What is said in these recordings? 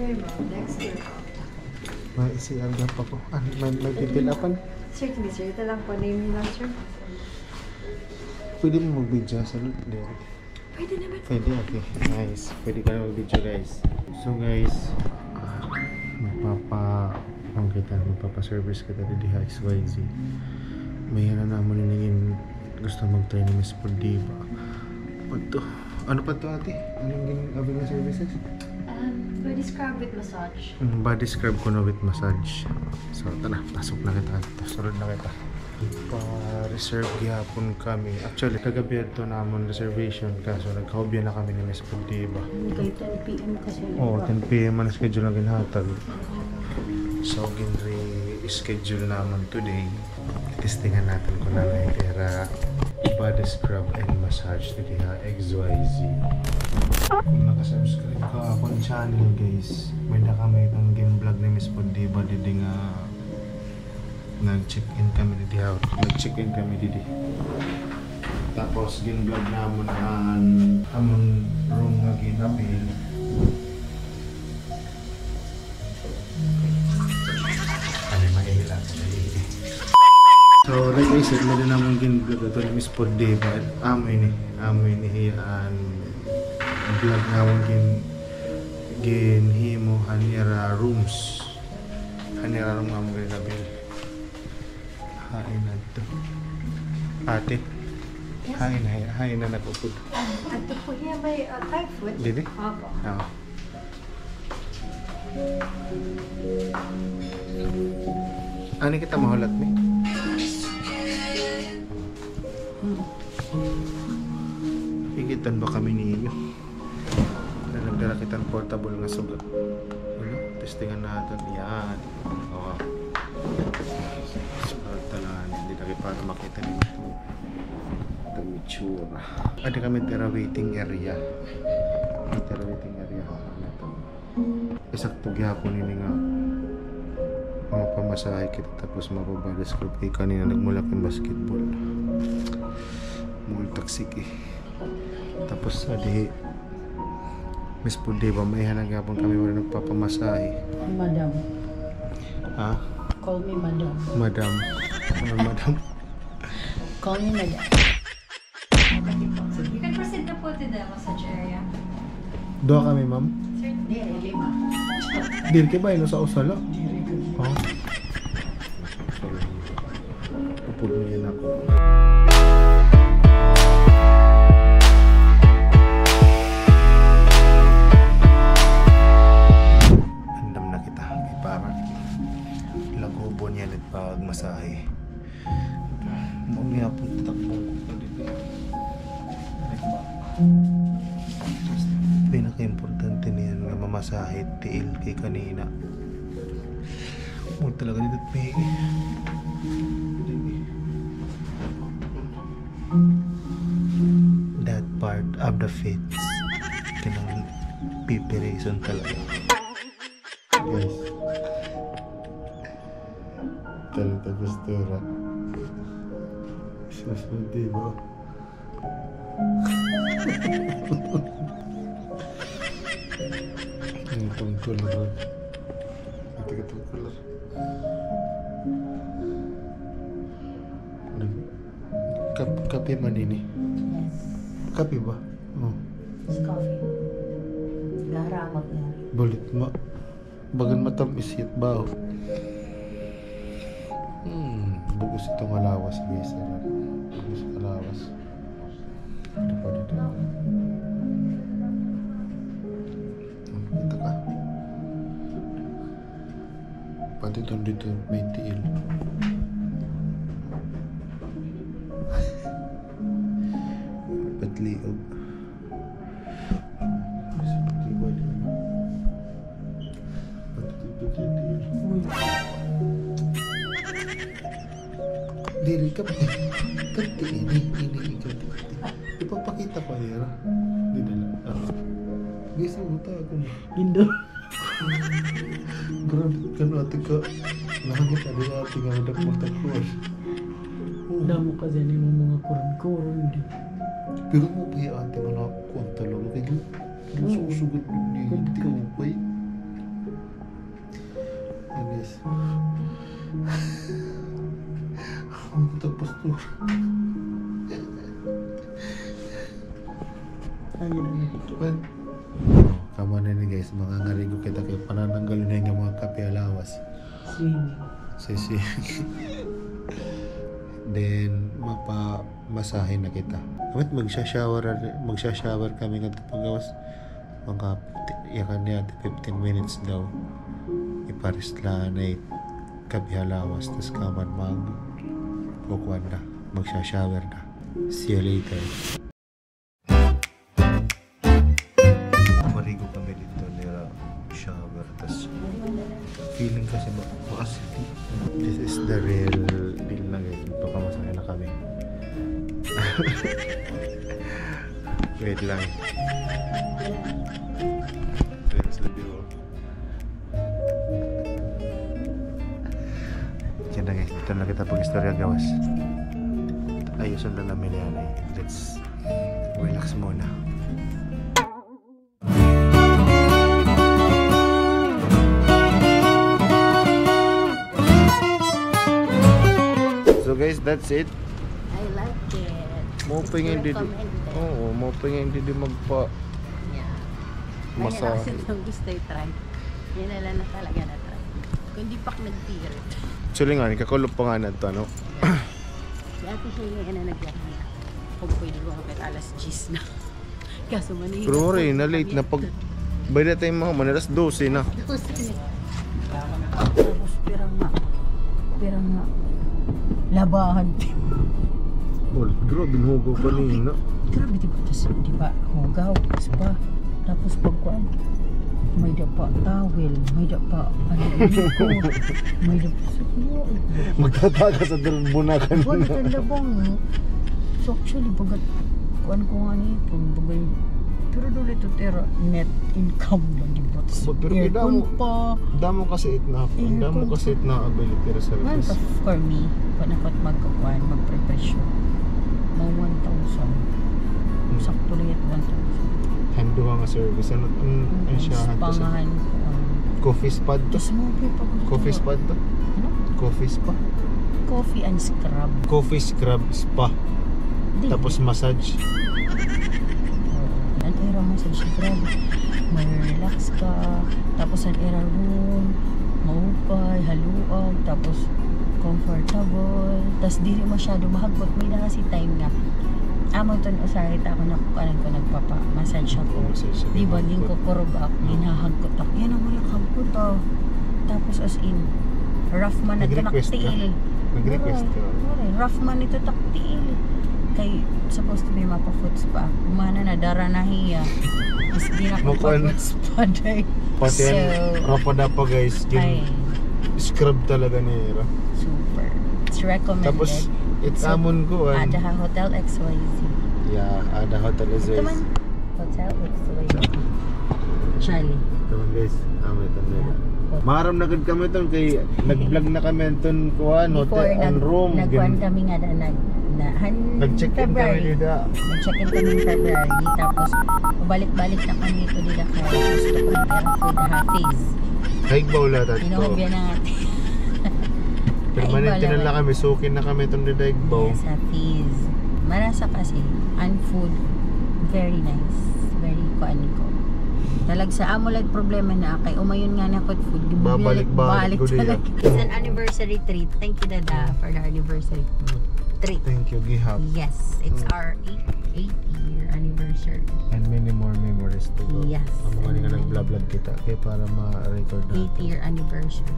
Here, ma'am. Next year. May CR lang pa po. May pipilapan? Certainly, sir. Ito lang po. Name niyo lang, sir. Pwede mo mag-video sa loop din. Pwede naman. Pwede, okay. Nice. Pwede ka na mag-video, guys. So, guys, magpapa-service kita di XYZ. May na naman nilingin gusto mag-try ni Miss Podiba. Ano pa to, ate? Anong ginawa ng services? Body scrub with massage. Body scrub ko na with massage. So, tara, pasok na kita. Sunod na kita. Pa-reserve gihapon kami. Actually, kagabi ito namon reservation kaso nagkahobya na kami ni Miss Podiba. Kay 10 PM kasi. Oo, 10 PM na schedule na ginhatag. So, ginre-schedule naman today. Testingan natin kung na naitira body scrub and massage dito ha, XYZ. Kung nakasubscribe ka akong channel, guys, may na kami itong game vlog ni Miss Podiba dito nga nag-check-in kami dito ha. Nag-check-in kami dito. Tapos, game vlog naman among room nga ginapil. So, like I said, may na naman gin-vlog ito ni Miss Podiba. Amoy ni hiyaan vlog naman ginhimo hanira rooms. Hanira room naman ginabil. Hain na ito. Ate? Yes. Hain na nagpupod. At po here may Thai food. Dili? Opo. Oo. Ano kita mahulat mi? Higitan ba kami ninyo? Na nagdala kitang portable nga sugat. Ano? Testingan natin. Yan. Oo. Talaan. Hindi na kayo para makita nito. Ito mitsura. Ada kami tira waiting area. May tira waiting area. Ano ito? Isakto gyapon nini nga. Mapamasahe kita tapos mapabada scrub kay kanina nagmulak yung basketball. Multaksik eh. Tapos adi Miss Podiba may hanagapon kami wala nagpapamasahe. Madam. Ha? Call me madam. Madam. Ano madam? Call me madam. You can proceed na po to the massage area. Doa kami, ma'am. Certainly, 5. Dili kay ba ino sa usala? Ha? Pupulo niya ako. Andam na kita. May parang lagobo niya at pagmasahe. Mamaya po tatakbong ko dito. Pinaka-importante niyan nga mamasahe tiil kay kanina. Huwag talaga dito at pigi. That part of the fits kanang preparation talaga. Guys. Talita postura. Susunod diba? Itong color. Itong color. Kape man ini. Yes. Kape ba? Oh. It's coffee. Garamak na. Bulit ma. Bagan matamis yat ba? Bugos itong alawas guys. Bugos alawas. Ano pa dito? Kita ka. Pati itong dito may tiil. Patliog. Diri ka pa. Kati ini kati. Ipapakita ko yun. Di na lang. Guys, ang buta ako. Gindo. Grabe ka na ate ka. Nahagit na din ate nga madak-matak-cross. Damo kasi ni mo mga kuron-kuron din. Pero mo pa yung ate nga nakakuha talaga kayo. Susugot mo niya. Hindi ka upay. guys. Tapos to. Ano na nakikita? Kamo na ni guys, mga ngarigo kita kay panananggal na yung mga kape alawas. Swimming. Sisi. Then masahe na kita. Kamit magsha-shower kami ng pagawas. Mga yakan niya 15 minutes daw. Iparis lang na kape alawas tas kaman kukuan na. Magsha-shower na. See you later. Marigo kami dito nila shower tas feeling kasi ma-acidity. This is the real deal na guys. Magpapamasahe na kami. Wait lang. Thanks the view. Yan na guys. Dito na kita pag-istorya gawas. Ayusin na namin yan eh. Let's relax muna. So guys, that's it. I like it. Mo pengen di Recommended. Oo, mo pengen di magpa Yeah. masahe. Ayun ang gusto i-try. Yan na lang na talaga na-try. Kung di pa nag-tirit. Actually nga, nikakulop pa nga na ito, ano? Si ate siya yung nagyahan na. Kung pwede ko kapit alas 10 na. Kaso manihina. Pero rin, na late na pag... By the time mga manalas 12 na. Tapos pirang nga. Labahan. Oh, grabe, hugaw pa nina. Grabe diba? Tapos diba, hugaw, spa. Tapos pagkuhan, may dapa towel, may dapa ko, may dapa Magtataga sa bunakan wala na. tanda bang. So actually, bagat kuhan ko nga nito, bagay. Pero doon ito tera, net income lang, diba? Tapos Pero aircon damo- pa. Damo kasi it na ability ra Man, service. for me, kung dapat magkakuhan, mag-prepresyon, mga 1,000. Sakto lang ito 1,000. Hando nga service. Ano siya? Spangahan ko. Coffee spot to? Tapos mo, Coffee spot to? Ano? Coffee spa? Coffee and scrub. Coffee scrub spa. Di. Tapos massage. Ang era mo sa scrub. May relax ka. Tapos ang era room. Maupay, haluag. Tapos comfortable. Tapos di rin masyado mahagot. May na kasi time na. Amo to usarit ako na kukanan ko nagpapa-massage ako. Massage. Di ba din ko kurog ako. Ginahagkot ako. Yan ang walang hagkot ah. Tapos as in, rough man na ito Nag-request ka? naktiil. Nag-request ka? Rough man ito taktiil. Kay supposed to be mapa-foot spa. Umana na dara na hiya. Mas di na ko Mukuan. pa-foot spa day. Pati yan, rapada pa guys. Ay, Scrub talaga niya. super. It's recommended. Tapos, itamon ko. Adaha Hotel XYZ. Yeah, Ada Hotel is Ito man. Hotel XYZ. Charlie. Ito man guys. Ito nila. Maram na gud kami ton kay nag-vlog na kami ton kuan hotel and room. Nagkuhan kami nga Nag-check-in kami dito. Nag-check-in kami in February. Tapos, balik-balik na kami ito nila kaya gusto ko na food Hafiz. Haigbaw lahat ito. Inuhubyan na natin. Permanente na lang kami. Sukin na kami ton dito Haigbaw. Yes, Hafiz. Marasa kasi, and food, very nice. Very kuanin ko. Talag sa amo lang problema na kay umayon nga na kot food. Babalik-balik ko diya. It's an anniversary treat. Thank you Dada for the anniversary treat. Thank you, Gihap. Yes, it's our 8th-year anniversary. And many more memories to go. Yes. Ang mga nga nag-vlog kita kaya para ma-record natin. 8th-year anniversary.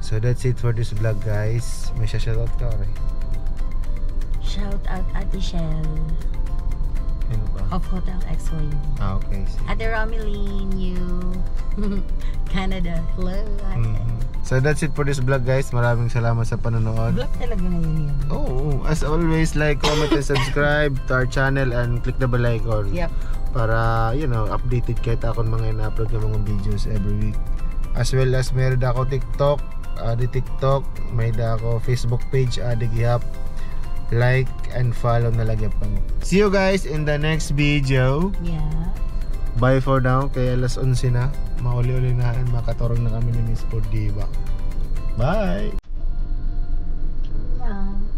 So that's it for this vlog guys. May shoutout ka rin. Shout out Ate Shell Ano ba? of Hotel XYZ. Okay. Sige. Ate Romeline, you Canada. Hello. So that's it for this vlog guys. Maraming salamat sa panonood. Vlog talaga ngayon yan. Oh, as always, like, comment, and subscribe to our channel and click the bell icon. Yep. Para, you know, updated kahit akong mga ina-upload ng mga videos every week. As well as meron ako TikTok, may da ako Facebook page, Gihap. Like and follow na lagyan pa mo. See you guys in the next video. Yeah. Bye for now, kaya alas 11 na. mauli-uli na makaturong na kami ni Miss Diva. Bye! Yeah.